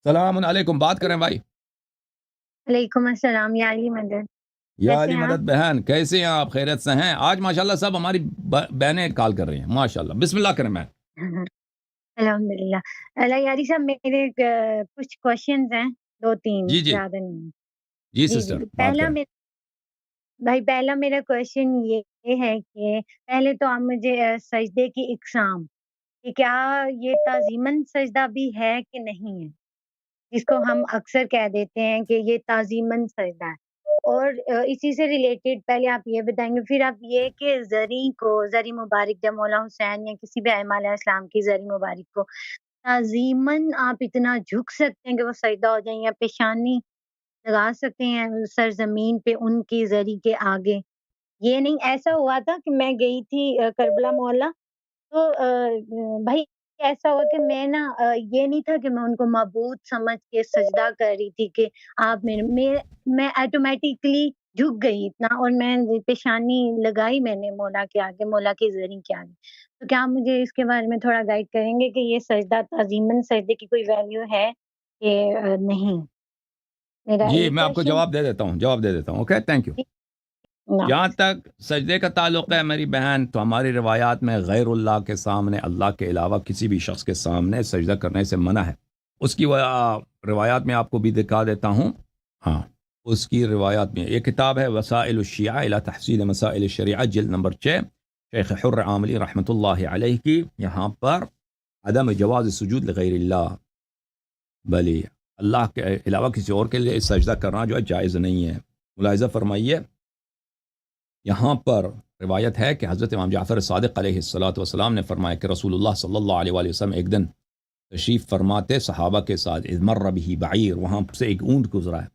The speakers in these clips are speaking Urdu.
السلام علیکم، بات کریں بھائی. وعلیکم السلام یا علی مدد. یا کیسے علی ہیں مدد بہن، کیسے ہیں آپ؟ خیریت سے ہیں؟ آج ماشاءاللہ سب ہماری بہنیں کال کر رہی ہیں ماشاءاللہ. بسم اللہ کریں بہن. الحمد للہ. اللہ یاری صاحب میرے کچھ کوشچنز ہیں، 2-3 جی جی زیادہ نہیں. جی جی سسٹر جی بات کریں. پہلا میرا کوشچن یہ ہے کہ پہلے تو آپ مجھے سجدے کی اقسام کہ کیا یہ تعظیماً سجدہ بھی ہے کہ نہیں ہے، جس کو ہم اکثر کہہ دیتے ہیں کہ یہ تعظیماً سجدہ ہے. اور اسی سے ریلیٹڈ پہلے آپ یہ بتائیں گے، پھر آپ یہ کہ زری مبارک جب مولا حسین یا کسی بھی ائمہ علیہ السلام کی زری مبارک کو تعظیماً آپ اتنا جھک سکتے ہیں کہ وہ سجدہ ہو جائیں، یا پیشانی لگا سکتے ہیں سرزمین پہ ان کی زری کے آگے؟ یہ نہیں، ایسا ہوا تھا کہ میں گئی تھی کربلا مولا، تو بھائی ایسا ہوا کہ میں نا یہ نہیں تھا کہ میں ان کو معبود سمجھ کے سجدہ کر رہی تھی کہ آپ میں آٹومیٹکلی جھک گئی اتنا، اور میں پیشانی لگائی میں نے مولا کے آگے، مولا کی زری کے آگے. تو کیا آپ مجھے اس کے بارے میں تھوڑا گائیڈ کریں گے کہ یہ سجدہ تعظیماً سجدے کی کوئی ویلیو ہے کہ نہیں؟ میرا جی ایک میں آپ کو کوشچن. جواب دے دیتا ہوں. Okay, thank you. جہاں تک سجدے کا تعلق ہے میری بہن، تو ہماری روایات میں غیر اللہ کے سامنے، اللہ کے علاوہ کسی بھی شخص کے سامنے سجدہ کرنے سے منع ہے. اس کی روایات میں آپ کو بھی دکھا دیتا ہوں. ہاں، اس کی روایات میں ایک کتاب ہے وسائل الشیعہ الی تحصیل مسائل الشریعہ، جلد نمبر 6، شیخ حر عاملی رحمۃ اللہ علیہ کی. یہاں پر عدم جواز سجود لغیر اللہ، بلی اللہ کے علاوہ کسی اور کے لیے سجدہ کرنا جو ہے جائز نہیں ہے. ملاحظہ فرمائیے، یہاں پر روایت ہے کہ حضرت امام جعفر صادق علیہ السلام نے فرمایا کہ رسول اللہ صلی اللہ علیہ وآلہ وسلم ایک دن تشریف فرماتے صحابہ کے ساتھ، اذ مر به بعیر، وہاں سے ایک اونٹ گزرا ہے،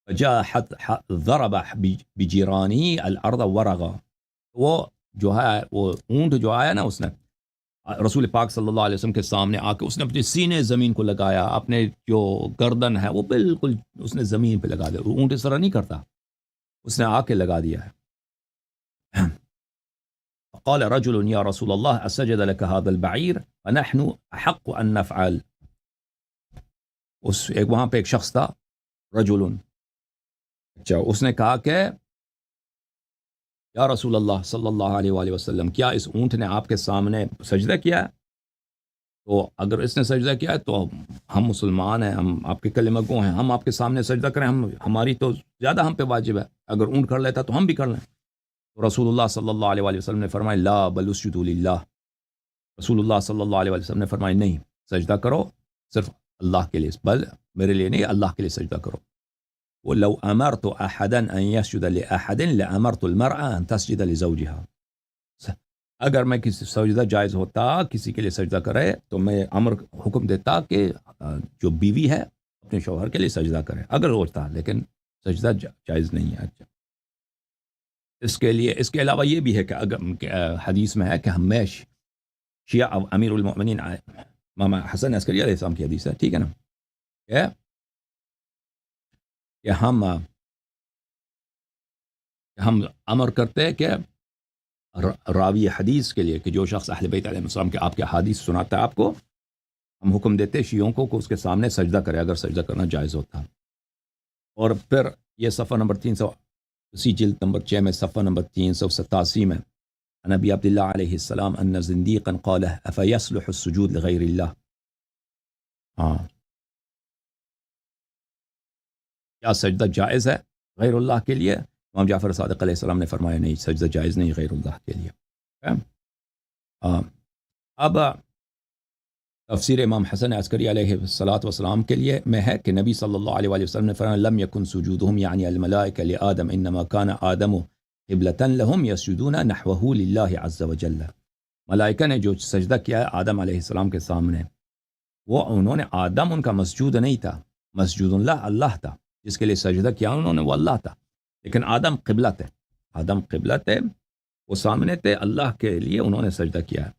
فجاء ضرب بجیرانی الارض ورغا. وہ جو ہے وہ اونٹ جو آیا نا، اس نے رسول پاک صلی اللہ علیہ وسلم کے سامنے آ کے اس نے اپنے سینے زمین کو لگایا، اپنے جو گردن ہے وہ بالکل اس نے زمین پہ لگا دیا. اونٹ اس طرح نہیں کرتا، اس نے آ کے لگا دیا ہے. قال رجل یا رسول اللہ اسجد لك هذا البعیر فنحن احق ان نفعل. وہاں پہ ایک شخص تھا، رجل، اچھا، اس نے کہا کہ یا رسول اللہ صلی اللہ علیہ وآلہ وسلم، کیا اس اونٹ نے آپ کے سامنے سجدہ کیا ہے؟ تو اگر اس نے سجدہ کیا ہے تو ہم مسلمان ہیں، ہم آپ کے کلمہ گو ہیں، ہم آپ کے سامنے سجدہ کریں، ہماری تو زیادہ ہم پہ واجب ہے. اگر اونٹ کر لیتا تو ہم بھی کر لیں. تو رسول اللہ صلی اللہ علیہ وآلہ وسلم نے فرمایا لا بل اسجدوا للہ. رسول اللہ صلی اللہ علیہ وسلم نے فرمایا نہیں، سجدہ کرو صرف اللہ کے لیے، بل میرے لیے نہیں، اللہ کے لیے سجدہ کرو. وَلَوْ أَمَرْتُ أَحَدًا أَن يَسْجُدَ لِأَحَدٍ لَأَمَرْتُ الْمَرْأَةَ أَن تَسْجُدَ لِزَوْجِهَا. اگر میں کسی سجدہ جائز ہوتا کسی کے لیے سجدہ کرے تو میں حکم دیتا کہ جو بیوی ہے اپنے شوہر کے لیے سجدہ کرے اگر ہوتا، لیکن سجدہ جائز نہیں ہے. اچھا، اس کے علاوہ یہ بھی ہے کہ اگر حدیث میں ہے کہ ہمیشہ شیعہ امیر المؤمنین امام حسن عسکری علیہ السلام کی حدیث ہے، ٹھیک ہے نا، کہ ہم امر کرتے ہیں کہ راوی حدیث کے لیے، کہ جو شخص اہل بیت علیہ السلام کے آپ کے حدیث سناتا ہے آپ کو، ہم حکم دیتے شیعوں کو کہ اس کے سامنے سجدہ کرے اگر سجدہ کرنا جائز ہوتا. اور پھر یہ صفحہ نمبر 300، اسی جلد نمبر 6 میں صفحہ نمبر 387 میں، نبی عبداللہ علیہ السلام ان زندیقا قال افیصلح السجود لغیر اللہ. ہاں، کیا سجدہ جائز ہے غیر اللہ کے لیے؟ امام جعفر صادق علیہ السلام نے فرمایا نہیں، سجدہ جائز نہیں غیر اللہ کے لیے. اب تفسیر امام حسن عسکری علیہ السلام کے لیے میں ہے کہ نبی صلی اللہ علیہ وسلم نے فرمایا لم یکن سجودهم یعنی الملائکہ لآدم انما کان آدم قبلة لهم یسجدون نحوه للہ عز وجل. ملائکہ نے جو سجدہ کیا ہے آدم علیہ السلام کے سامنے، وہ انہوں نے آدم ان کا مسجود نہیں تھا، مسجود اللہ تھا، جس کے لیے سجدہ کیا انہوں نے وہ اللہ تھا، لیکن آدم قبلہ تھے، وہ سامنے تھے، اللہ کے لیے انہوں نے سجدہ کیا ہے.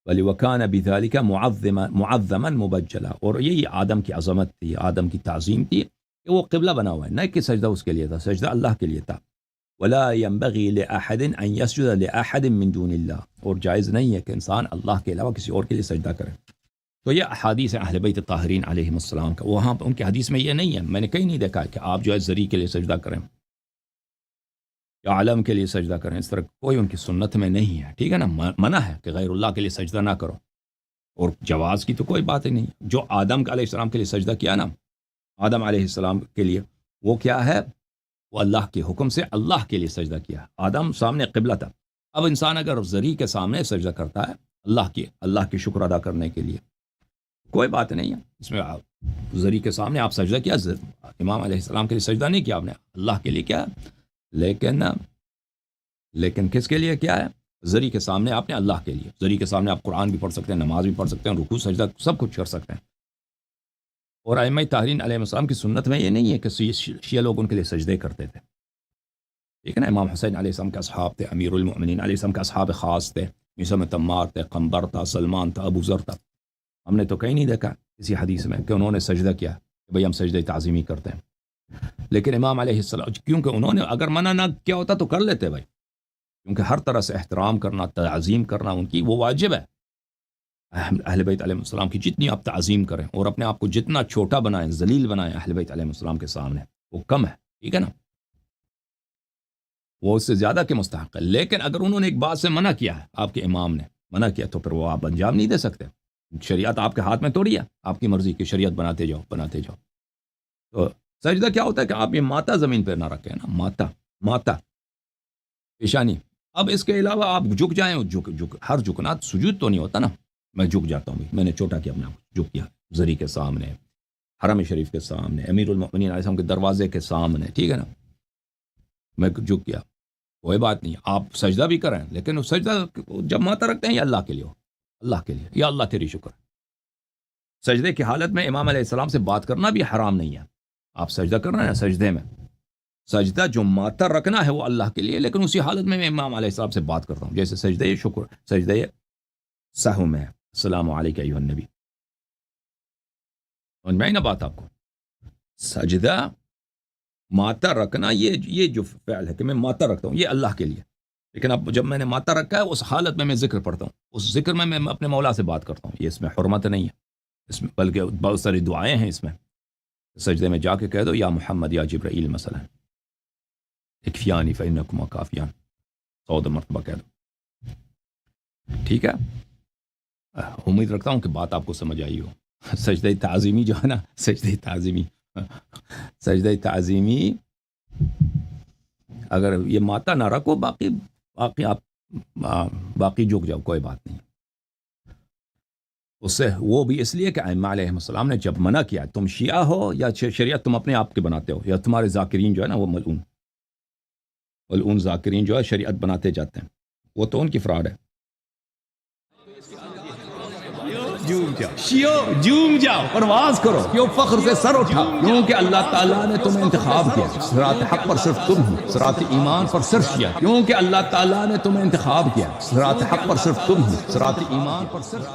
ولی وکان بذالک معظما مبجلا، اور یہی آدم کی عظمت تھی، آدم کی تعظیم تھی کہ وہ قبلہ بنا ہوا ہے، نہ کہ سجدہ اس کے لیے تھا، سجدہ اللہ کے لیے تھا. ولا ينبغي لأحد ان يسجد لأحد من دون اللہ، اور جائز نہیں ہے کہ انسان اللہ کے علاوہ کسی اور کے لیے سجدہ کرے. تو یہ احادیث اہل بیت طاہرین علیہم السلام کا، وہاں ان کی حدیث میں یہ نہیں ہے، میں نے کہیں نہیں دیکھا کہ آپ جو ہے زری کے لیے سجدہ کریں یا عالم کے لیے سجدہ کریں، اس طرح کوئی ان کی سنت میں نہیں ہے، ٹھیک ہے نا. منع ہے کہ غیر اللہ کے لیے سجدہ نہ کرو، اور جواز کی تو کوئی بات ہی نہیں. جو آدم علیہ السلام کے لیے سجدہ کیا نا، آدم علیہ السلام کے لیے، وہ کیا ہے؟ وہ اللہ کے حکم سے اللہ کے لیے سجدہ کیا. آدم سامنے قبلہ تھا. اب انسان اگر زری کے سامنے سجدہ کرتا ہے اللہ کی شکر ادا کرنے کے لیے، کوئی بات نہیں ہے اس میں. زری کے سامنے آپ سجدہ کیا، امام علیہ السلام کے لیے سجدہ نہیں کیا آپ نے، اللہ کے لیے کیا. لیکن کس کے لیے کیا ہے؟ زری کے سامنے آپ نے اللہ کے لیے. زری کے سامنے آپ قرآن بھی پڑھ سکتے ہیں، نماز بھی پڑھ سکتے ہیں، رکوع سجدہ سب کچھ کر سکتے ہیں. اور ائمہ طاہرین علیہ السلام کی سنت میں یہ نہیں ہے کہ شیعہ لوگ ان کے لیے سجدے کرتے تھے، ٹھیک ہے نا. امام حسین علیہ السلام کے اصحاب تھے، امیر المؤمنین علیہ السلام کے اصحاب خاص تھے، میثم تمار تھے، قنبر تھا، سلمان تھا، ابو ذر تھا. ہم نے تو کہیں نہیں دیکھا کسی حدیث میں کہ انہوں نے سجدہ کیا کہ بھئی ہم سجدہ تعظیمی کرتے ہیں. لیکن امام علیہ السلام، کیونکہ انہوں نے اگر منع نہ کیا ہوتا تو کر لیتے بھائی، کیونکہ ہر طرح سے احترام کرنا، تعظیم کرنا ان کی وہ واجب ہے. اہل بیت علیہ السلام کی جتنی آپ تعظیم کریں اور اپنے آپ کو جتنا چھوٹا بنائیں، ذلیل بنائیں اہل بیت علیہ السلام کے سامنے، وہ کم ہے، ٹھیک ہے نا، وہ اس سے زیادہ کے مستحق ہے. لیکن اگر انہوں نے ایک بات سے منع کیا ہے، آپ کے امام نے منع کیا، تو پھر وہ آپ انجام نہیں دے سکتے. شریعت آپ کے ہاتھ میں توڑی ہے، آپ کی مرضی کی شریعت بناتے جاؤ. تو سجدہ کیا ہوتا ہے کہ آپ یہ ماتا زمین پہ نہ رکھیں نا، ماتا پیشانی. اب اس کے علاوہ آپ جھک جائیں، ہر جھکنا سجود تو نہیں ہوتا نا. میں جھک جاتا ہوں، میں نے چھوٹا کیا اپنے آپ کو، جھک کیا زری کے سامنے، حرم شریف کے سامنے، امیر المؤمنین علیہ السلام کے دروازے کے سامنے، ٹھیک ہے نا، میں جھک گیا، کوئی بات نہیں. آپ سجدہ بھی کریں، لیکن سجدہ جب ماتا رکھتے ہیں یہ اللہ کے لیے ہو، اللہ کے لیے، یا اللہ تیری شکر. سجدے کی حالت میں امام علیہ السلام سے بات کرنا بھی حرام نہیں ہے. آپ سجدہ کر رہے ہیں سجدے میں، سجدہ جو ماتا رکھنا ہے وہ اللہ کے لیے، لیکن اسی حالت میں امام علیہ السلام سے بات کرتا ہوں، جیسے سجدہ شکر، سجدہ سہو میں السلام علیکم ایھا النبی. اور میں نا بات آپ کو، سجدہ ماتا رکھنا یہ جو فعل ہے کہ میں ماتا رکھتا ہوں یہ اللہ کے لیے، لیکن اب جب میں نے ماتا رکھا ہے اس حالت میں ذکر پڑھتا ہوں، اس ذکر میں میں اپنے مولا سے بات کرتا ہوں. یہ اس میں حرمت نہیں ہے، اس میں بلکہ بہت ساری دعائیں ہیں اس میں. سجدے میں جا کے کہہ دو یا محمد یا جبرائیل مثلا اکفیانی فإنکما کافیان، 100 مرتبہ کہہ دو، ٹھیک ہے. امید رکھتا ہوں کہ بات آپ کو سمجھ آئی ہو. سجدہ تعظیمی جو ہے نا، سجدہ تعظیمی اگر یہ ماتا نہ رکھو، باقی جھک جاؤ، کوئی بات نہیں. اس سے وہ بھی اس لیے کہ ائمہ علیہ السلام نے جب منع کیا، تم شیعہ ہو یا شریعت تم اپنے آپ کے بناتے ہو، یا تمہارے ذاکرین جو ہے نا وہ ملعون ذاکرین جو ہے شریعت بناتے جاتے ہیں، وہ تو ان کی فراڈ ہے. جھوم جاؤ، پرواز کرو، کیوں فخر سے سر اٹھا، کیونکہ اللہ تعالیٰ نے تمہیں انتخاب کیا. صراط حق پر صرف تم ہو، صراط ایمان پر صرف شیعہ، کیونکہ اللہ تعالیٰ نے تمہیں انتخاب کیا. صراط حق پر صرف تم ہو، صراط ایمان پر صرف